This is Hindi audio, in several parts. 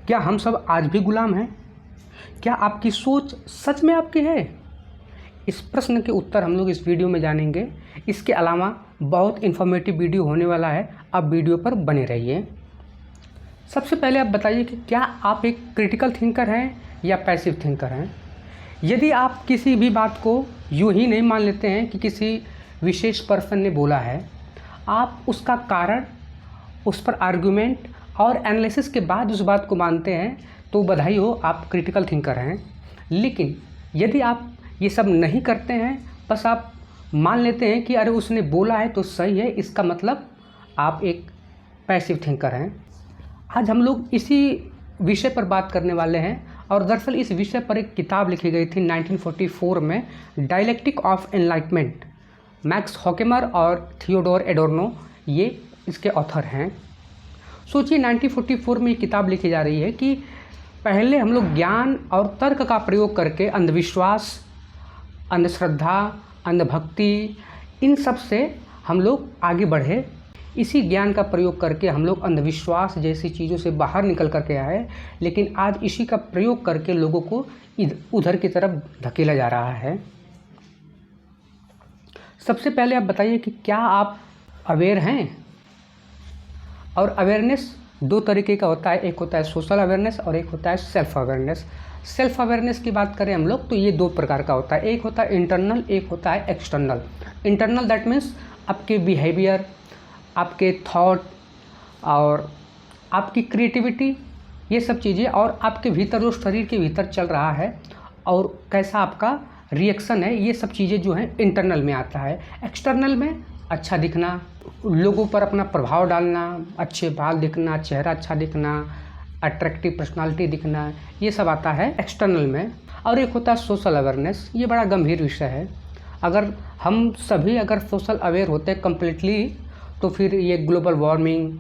क्या हम सब आज भी गुलाम हैं? क्या आपकी सोच सच में आपकी है? इस प्रश्न के उत्तर हम लोग इस वीडियो में जानेंगे। इसके अलावा बहुत इन्फॉर्मेटिव वीडियो होने वाला है, आप वीडियो पर बने रहिए। सबसे पहले आप बताइए कि क्या आप एक क्रिटिकल थिंकर हैं या पैसिव थिंकर हैं? यदि आप किसी भी बात को यूं ही नहीं मान लेते हैं कि किसी विशेष पर्सन ने बोला है, आप उसका कारण, उस पर आर्गुमेंट और एनालिसिस के बाद उस बात को मानते हैं, तो बधाई हो, आप क्रिटिकल थिंकर हैं। लेकिन यदि आप ये सब नहीं करते हैं, बस आप मान लेते हैं कि अरे उसने बोला है तो सही है, इसका मतलब आप एक पैसिव थिंकर हैं। आज हम लोग इसी विषय पर बात करने वाले हैं और दरअसल इस विषय पर एक किताब लिखी गई थी 1944 में, डायलेक्टिक ऑफ एनलाइटमेंट। मैक्स हॉकेमर और थियोडोर एडोर्नो ये इसके ऑथर हैं। सोचिए 1944 में ये किताब लिखी जा रही है कि पहले हम लोग ज्ञान और तर्क का प्रयोग करके अंधविश्वास, अंधश्रद्धा, अंधभक्ति, इन सब से हम लोग आगे बढ़े। इसी ज्ञान का प्रयोग करके हम लोग अंधविश्वास जैसी चीज़ों से बाहर निकल करके आए, लेकिन आज इसी का प्रयोग करके लोगों को उधर की तरफ धकेला जा रहा है। सबसे पहले आप बताइए कि क्या आप अवेयर हैं? और अवेयरनेस दो तरीके का होता है, एक होता है सोशल अवेयरनेस और एक होता है सेल्फ अवेयरनेस। सेल्फ अवेयरनेस की बात करें हम लोग तो ये दो प्रकार का होता है, एक होता है इंटरनल, एक होता है एक्सटर्नल। इंटरनल दैट मीन्स आपके बिहेवियर, आपके थॉट और आपकी क्रिएटिविटी, ये सब चीज़ें, और आपके भीतर जो शरीर के भीतर चल रहा है और कैसा आपका रिएक्शन है, ये सब चीज़ें जो हैं इंटरनल में आता है। एक्सटर्नल में अच्छा दिखना, लोगों पर अपना प्रभाव डालना, अच्छे बाल दिखना, चेहरा अच्छा दिखना, अट्रैक्टिव पर्सनालिटी दिखना, ये सब आता है एक्सटर्नल में। और एक होता है सोशल अवेयरनेस। ये बड़ा गंभीर विषय है। अगर हम सभी अगर सोशल अवेयर होते कम्प्लीटली, तो फिर ये ग्लोबल वार्मिंग,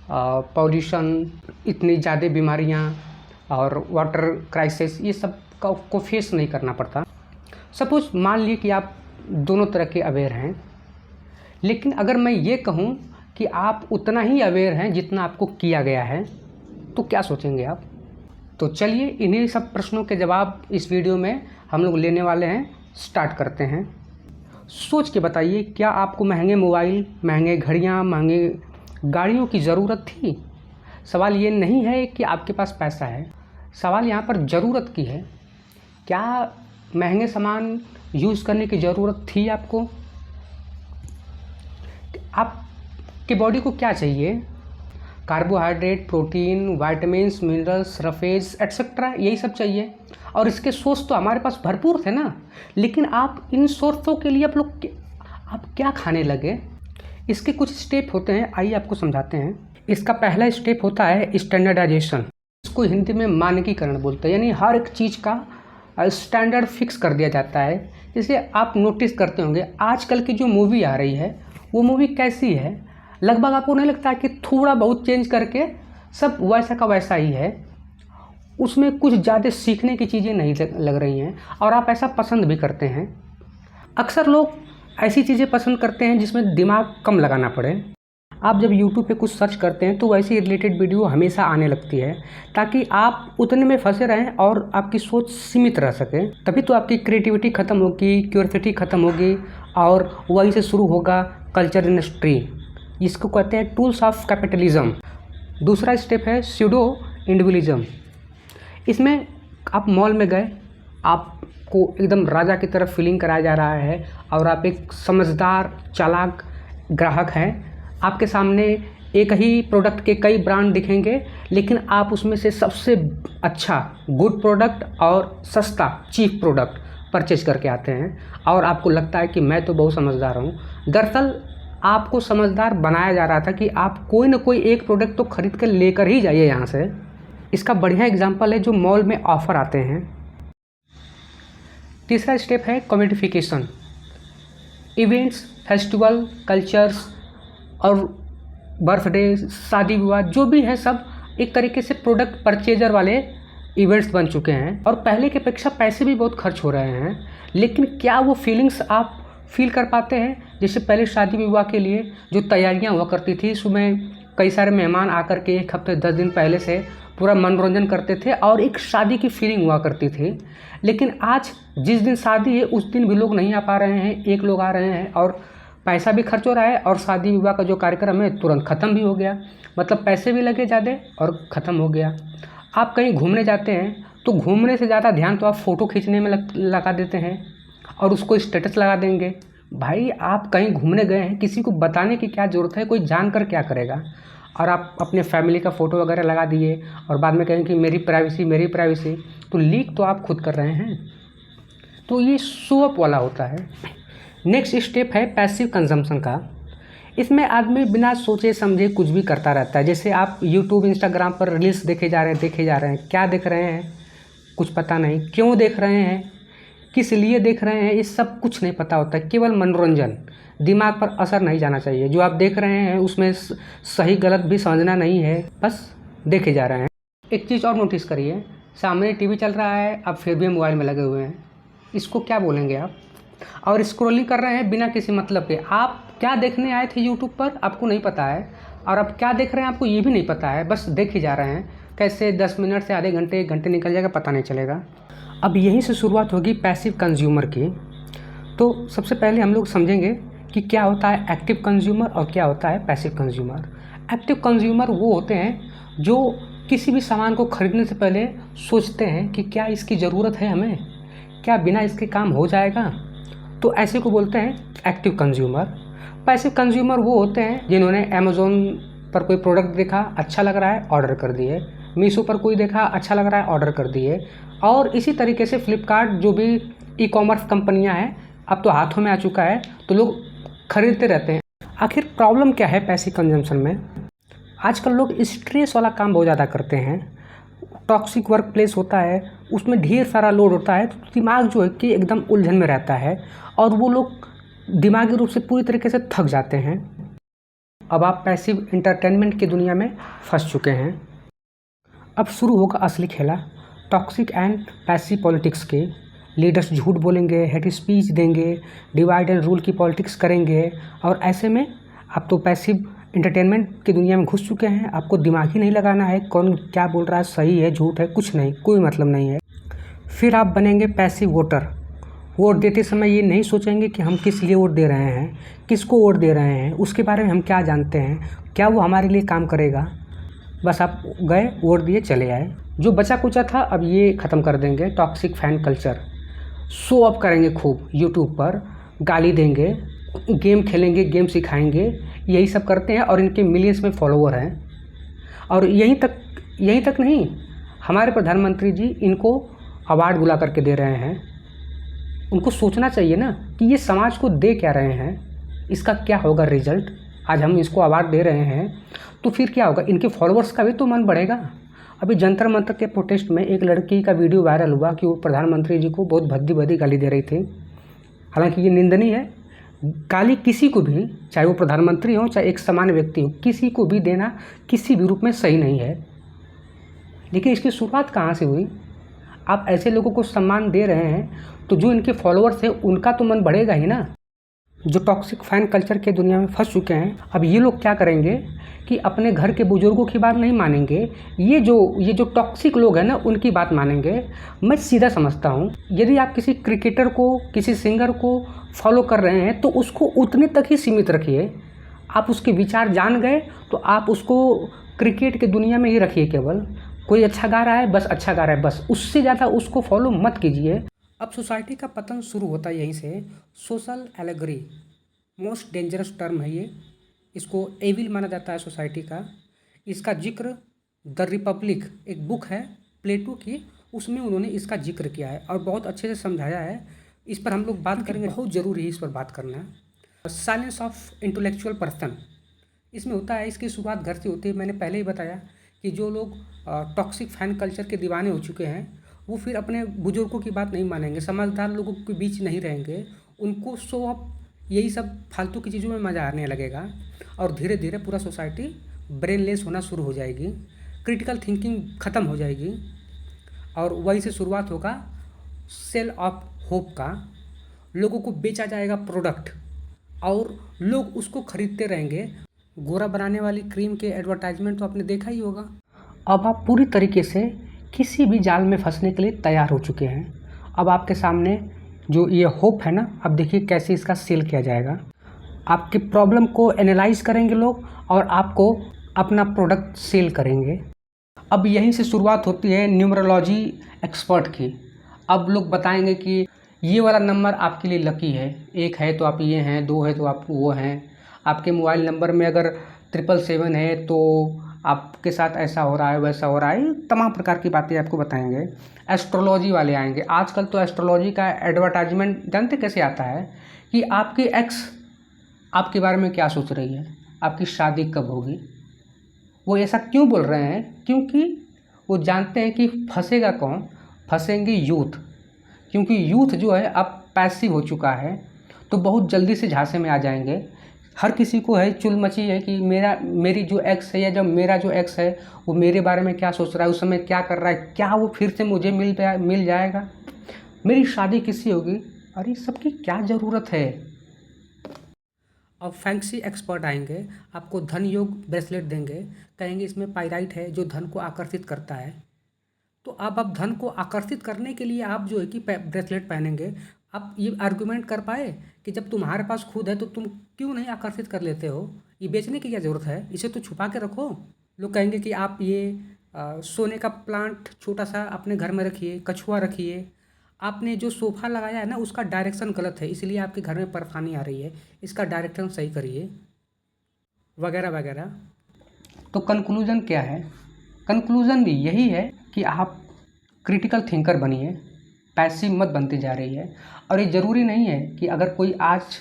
पॉल्यूशन, इतनी ज़्यादा बीमारियाँ और वाटर क्राइसिस, ये सब को फेस नहीं करना पड़ता। सपोज मान लीजिए कि आप दोनों तरह के अवेयर हैं, लेकिन अगर मैं ये कहूँ कि आप उतना ही अवेयर हैं जितना आपको किया गया है, तो क्या सोचेंगे आप? तो चलिए इन्हीं सब प्रश्नों के जवाब इस वीडियो में हम लोग लेने वाले हैं। स्टार्ट करते हैं। सोच के बताइए, क्या आपको महंगे मोबाइल, महंगे घड़ियाँ, महंगे गाड़ियों की ज़रूरत थी? सवाल ये नहीं है कि आपके पास पैसा है, सवाल यहाँ पर ज़रूरत की है। क्या महंगे सामान यूज़ करने की ज़रूरत थी आपको? आपके बॉडी को क्या चाहिए? Carbohydrate, protein, vitamins, minerals, surface etcetera, यही सब चाहिए। और इसके सोर्स तो हमारे पास भरपूर थे ना, लेकिन आप इन सोर्सों के लिए आप क्या खाने लगे? इसके कुछ स्टेप होते हैं, आइए आपको समझाते हैं। इसका पहला स्टेप होता है स्टैंडर्डाइजेशन। इसको हिंदी में मानकीकरण बोलते हैं, यानी हर एक चीज़ का स्टैंडर्ड फिक्स कर दिया जाता है। जैसे आप नोटिस करते होंगे आजकल की जो मूवी आ रही है, वो मूवी कैसी है? लगभग आपको नहीं लगता है कि थोड़ा बहुत चेंज करके सब वैसा का वैसा ही है, उसमें कुछ ज़्यादा सीखने की चीज़ें नहीं लग रही हैं, और आप ऐसा पसंद भी करते हैं। अक्सर लोग ऐसी चीज़ें पसंद करते हैं जिसमें दिमाग कम लगाना पड़े। आप जब YouTube पे कुछ सर्च करते हैं तो वैसी रिलेटेड वीडियो हमेशा आने लगती है, ताकि आप उतने में फंसे रहें और आपकी सोच सीमित रह सके। तभी तो आपकी क्रिएटिविटी ख़त्म होगी, क्यूरियोसिटी ख़त्म होगी, और वहीं से शुरू होगा कल्चर इंडस्ट्री। इसको कहते हैं टूल्स ऑफ कैपिटलिज्म। दूसरा स्टेप है स्यूडो इंडिविजुअलिज्म। इसमें आप मॉल में गए, आपको एकदम राजा की तरफ फीलिंग कराया जा रहा है, और आप एक समझदार चालाक ग्राहक हैं। आपके सामने एक ही प्रोडक्ट के कई ब्रांड दिखेंगे, लेकिन आप उसमें से सबसे अच्छा गुड प्रोडक्ट और सस्ता चीप प्रोडक्ट परचेज करके आते हैं, और आपको लगता है कि मैं तो बहुत समझदार हूँ। दरअसल आपको समझदार बनाया जा रहा था कि आप कोई ना कोई एक प्रोडक्ट तो खरीद कर लेकर ही जाइए यहाँ से। इसका बढ़िया एग्जांपल है जो मॉल में ऑफ़र आते हैं। तीसरा स्टेप है कमोडिफिकेशन। इवेंट्स, फेस्टिवल, कल्चर्स और बर्थडे, शादी विवाह, जो भी है सब एक तरीके से प्रोडक्ट परचेजर वाले इवेंट्स बन चुके हैं, और पहले की अपेक्षा पैसे भी बहुत खर्च हो रहे हैं। लेकिन क्या वो फीलिंग्स आप फील कर पाते हैं? जैसे पहले शादी विवाह के लिए जो तैयारियां हुआ करती थी, सुबह कई सारे मेहमान आकर के 1 हफ्ते 10 दिन पहले से पूरा मनोरंजन करते थे और एक शादी की फीलिंग हुआ करती थी। लेकिन आज जिस दिन शादी है उस दिन भी लोग नहीं आ पा रहे हैं, एक लोग आ रहे हैं और पैसा भी खर्च हो रहा है और शादी विवाह का जो कार्यक्रम है तुरंत ख़त्म भी हो गया। मतलब पैसे भी लगे ज़्यादा और ख़त्म हो गया। आप कहीं घूमने जाते हैं तो घूमने से ज़्यादा ध्यान तो आप फ़ोटो खींचने में लगा देते हैं और उसको स्टेटस लगा देंगे। भाई आप कहीं घूमने गए हैं, किसी को बताने की क्या ज़रूरत है, कोई जान कर क्या करेगा। और आप अपने फैमिली का फ़ोटो वगैरह लगा दिए और बाद में कहें कि मेरी प्राइवेसी मेरी प्राइवेसी, तो लीक तो आप खुद कर रहे हैं। तो ये शो अप वाला होता है। नेक्स्ट स्टेप है पैसिव कंजम्पशन का। इसमें आदमी बिना सोचे समझे कुछ भी करता रहता है। जैसे आप यूट्यूब इंस्टाग्राम पर रील्स देखे जा रहे हैं, क्या देख रहे हैं कुछ पता नहीं, क्यों देख रहे हैं, किस लिए देख रहे हैं, ये सब कुछ नहीं पता होता है। केवल मनोरंजन, दिमाग पर असर नहीं जाना चाहिए। जो आप देख रहे हैं उसमें सही गलत भी समझना नहीं है, बस देखे जा रहे हैं। एक चीज़ और नोटिस करिए, सामने टीवी चल रहा है, आप फिर भी मोबाइल में लगे हुए हैं। इसको क्या बोलेंगे आप? और स्क्रॉलिंग कर रहे हैं बिना किसी मतलब के। आप क्या देखने आए थे यूट्यूब पर आपको नहीं पता है, और आप क्या देख रहे हैं आपको ये भी नहीं पता है, बस देख ही जा रहे हैं। कैसे 10 मिनट से आधे घंटे 1 घंटे निकल जाएगा पता नहीं चलेगा। अब यहीं से शुरुआत होगी पैसिव कंज्यूमर की। तो सबसे पहले हम लोग समझेंगे कि क्या होता है एक्टिव कंज्यूमर और क्या होता है पैसिव कंज्यूमर। एक्टिव कंज्यूमर वो होते हैं जो किसी भी सामान को खरीदने से पहले सोचते हैं कि क्या इसकी ज़रूरत है हमें, क्या बिना इसके काम हो जाएगा, तो ऐसे को बोलते हैं एक्टिव कंज्यूमर। पैसिव कंज्यूमर वो होते हैं जिन्होंने अमेज़ॉन पर कोई प्रोडक्ट देखा अच्छा लग रहा है ऑर्डर कर दिए, मीशो पर कोई देखा अच्छा लग रहा है ऑर्डर कर दिए, और इसी तरीके से फ्लिपकार्ट जो भी ई कॉमर्स कंपनियां हैं अब तो हाथों में आ चुका है, तो लोग खरीदते रहते हैं। आखिर प्रॉब्लम क्या है पैसिव कंजम्पशन में? आजकल लोग स्ट्रेस वाला काम बहुत ज़्यादा करते हैं। टॉक्सिक वर्क प्लेस होता है, उसमें ढेर सारा लोड होता है, तो दिमाग जो है कि एकदम उलझन में रहता है और वो लोग दिमागी रूप से पूरी तरीके से थक जाते हैं। अब आप पैसिव एंटरटेनमेंट की दुनिया में फंस चुके हैं। अब शुरू होगा असली खेला, टॉक्सिक एंड पैसिव पॉलिटिक्स के। लीडर्स झूठ बोलेंगे, हेट स्पीच देंगे, डिवाइड एंड रूल की पॉलिटिक्स करेंगे, और ऐसे में आप तो पैसिव एंटरटेनमेंट की दुनिया में घुस चुके हैं। आपको दिमाग ही नहीं लगाना है कौन क्या बोल रहा है, सही है झूठ है, कुछ नहीं, कोई मतलब नहीं है। फिर आप बनेंगे पैसिव वोटर। वोट देते समय ये नहीं सोचेंगे कि हम किस लिए वोट दे रहे हैं, किसको वोट दे रहे हैं, उसके बारे में हम क्या जानते हैं, क्या वो हमारे लिए काम करेगा। बस आप गए वोट दिए चले आए। जो बचा कुचा था अब ये ख़त्म कर देंगे। Toxic fan culture, show up करेंगे खूब यूट्यूब पर, गाली देंगे, गेम खेलेंगे, गेम सिखाएंगे, यही सब करते हैं और इनके मिलियंस में फॉलोवर हैं। और यहीं तक नहीं, हमारे प्रधानमंत्री जी इनको अवार्ड बुला करके दे रहे हैं। उनको सोचना चाहिए ना कि ये समाज को दे क्या रहे हैं, इसका क्या होगा रिजल्ट। आज हम इसको अवार्ड दे रहे हैं तो फिर क्या होगा, इनके फॉलोअर्स का भी तो मन बढ़ेगा। अभी जंतर मंतर के प्रोटेस्ट में एक लड़की का वीडियो वायरल हुआ कि वो प्रधानमंत्री जी को बहुत भद्दी भद्दी गाली दे रही थी। हालांकि ये निंदनीय है, गाली किसी को भी, चाहे वो प्रधानमंत्री हो चाहे एक सामान्य व्यक्ति हो, किसी को भी देना किसी भी रूप में सही नहीं है। लेकिन इसकी शुरुआत कहाँ से हुई? आप ऐसे लोगों को सम्मान दे रहे हैं तो जो इनके फॉलोअर्स हैं उनका तो मन बढ़ेगा ही ना। जो टॉक्सिक फैन कल्चर के दुनिया में फंस चुके हैं, अब ये लोग क्या करेंगे कि अपने घर के बुजुर्गों की बात नहीं मानेंगे, ये जो टॉक्सिक लोग हैं ना उनकी बात मानेंगे। मैं सीधा समझता हूँ, यदि आप किसी क्रिकेटर को, किसी सिंगर को फॉलो कर रहे हैं तो उसको उतने तक ही सीमित रखिए। आप उसके विचार जान गए तो आप उसको क्रिकेट की दुनिया में ही रखिए। केवल कोई अच्छा गा रहा है बस अच्छा गा रहा है, बस उससे ज़्यादा उसको फॉलो मत कीजिए। अब सोसाइटी का पतन शुरू होता है यहीं से। Social allegory most dangerous term है ये, इसको एविल माना जाता है सोसाइटी का। इसका जिक्र द रिपब्लिक एक बुक है प्लेटो की, उसमें उन्होंने इसका जिक्र किया है और बहुत अच्छे से समझाया है। इस पर हम लोग बात करेंगे, बहुत ज़रूरी है इस पर बात करना। साइलेंस ऑफ इंटेलेक्चुअल पर्सन, इसमें होता है, इसकी शुरुआत घर से होती है। मैंने पहले ही बताया कि जो लोग टॉक्सिक फैन कल्चर के दीवाने हो चुके हैं वो फिर अपने बुजुर्गों की बात नहीं मानेंगे, समझदार लोगों के बीच नहीं रहेंगे, उनको शो अप यही सब फालतू की चीज़ों में मज़ा आने लगेगा और धीरे धीरे पूरा सोसाइटी ब्रेनलेस होना शुरू हो जाएगी, क्रिटिकल थिंकिंग ख़त्म हो जाएगी और वहीं से शुरुआत होगा सेल ऑफ होप का। लोगों को बेचा जाएगा प्रोडक्ट और लोग उसको खरीदते रहेंगे। गोरा बनाने वाली क्रीम के एडवर्टाइजमेंट तो आपने देखा ही होगा। अब आप पूरी तरीके से किसी भी जाल में फंसने के लिए तैयार हो चुके हैं। अब आपके सामने जो ये होप है ना, अब देखिए कैसे इसका सेल किया जाएगा। आपके प्रॉब्लम को एनालाइज करेंगे लोग और आपको अपना प्रोडक्ट सेल करेंगे। अब यहीं से शुरुआत होती है न्यूमरोलॉजी एक्सपर्ट की। अब लोग बताएंगे कि ये वाला नंबर आपके लिए लकी है, 1 है तो आप ये हैं, 2 है तो आप वो हैं, आपके मोबाइल नंबर में अगर 777 है तो आपके साथ ऐसा हो रहा है, वैसा हो रहा है, तमाम प्रकार की बातें आपको बताएंगे। एस्ट्रोलॉजी वाले आएंगे। आजकल तो एस्ट्रोलॉजी का एडवर्टाइजमेंट जानते कैसे आता है कि आपकी एक्स आपके बारे में क्या सोच रही है, आपकी शादी कब होगी। वो ऐसा क्यों बोल रहे हैं? क्योंकि वो जानते हैं कि फंसेगा कौन? फंसेंगे यूथ। क्योंकि यूथ जो है अब पैसिव हो चुका है, तो बहुत जल्दी से झांसे में आ जाएंगे। हर किसी को है चुल मची है कि मेरी जो एक्स है या जब मेरा जो एक्स है वो मेरे बारे में क्या सोच रहा है, उस समय क्या कर रहा है, क्या वो फिर से मुझे मिल जाएगा, मेरी शादी किससे होगी। अरे सबकी क्या ज़रूरत है। अब फैंसी एक्सपर्ट आएंगे, आपको धन योग ब्रेसलेट देंगे, कहेंगे इसमें पाइराइट है जो धन को आकर्षित करता है। तो अब आप धन को आकर्षित करने के लिए आप जो है कि ब्रेसलेट पहनेंगे। आप ये आर्गुमेंट कर पाए कि जब तुम्हारे पास खुद है तो तुम क्यों नहीं आकर्षित कर लेते हो? ये बेचने की क्या ज़रूरत है? इसे तो छुपा के रखो। लोग कहेंगे कि आप ये सोने का प्लांट छोटा सा अपने घर में रखिए, कछुआ रखिए, आपने जो सोफ़ा लगाया है ना उसका डायरेक्शन गलत है, इसलिए आपके घर में परेशानी आ रही है, इसका डायरेक्शन सही करिए, वगैरह वगैरह। तो कंक्लूज़न क्या है? कंक्लूज़न यही है कि आप क्रिटिकल थिंकर बनिए, पैसिव मत बनती जा रही है। और ये ज़रूरी नहीं है कि अगर कोई आज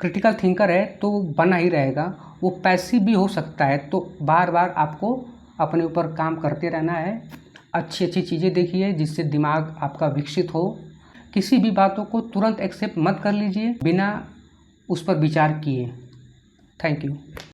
क्रिटिकल थिंकर है तो बना ही रहेगा, वो पैसिव भी हो सकता है। तो बार बार आपको अपने ऊपर काम करते रहना है। अच्छी अच्छी चीज़ें देखिए जिससे दिमाग आपका विकसित हो। किसी भी बातों को तुरंत एक्सेप्ट मत कर लीजिए बिना उस पर विचार किए। Thank you.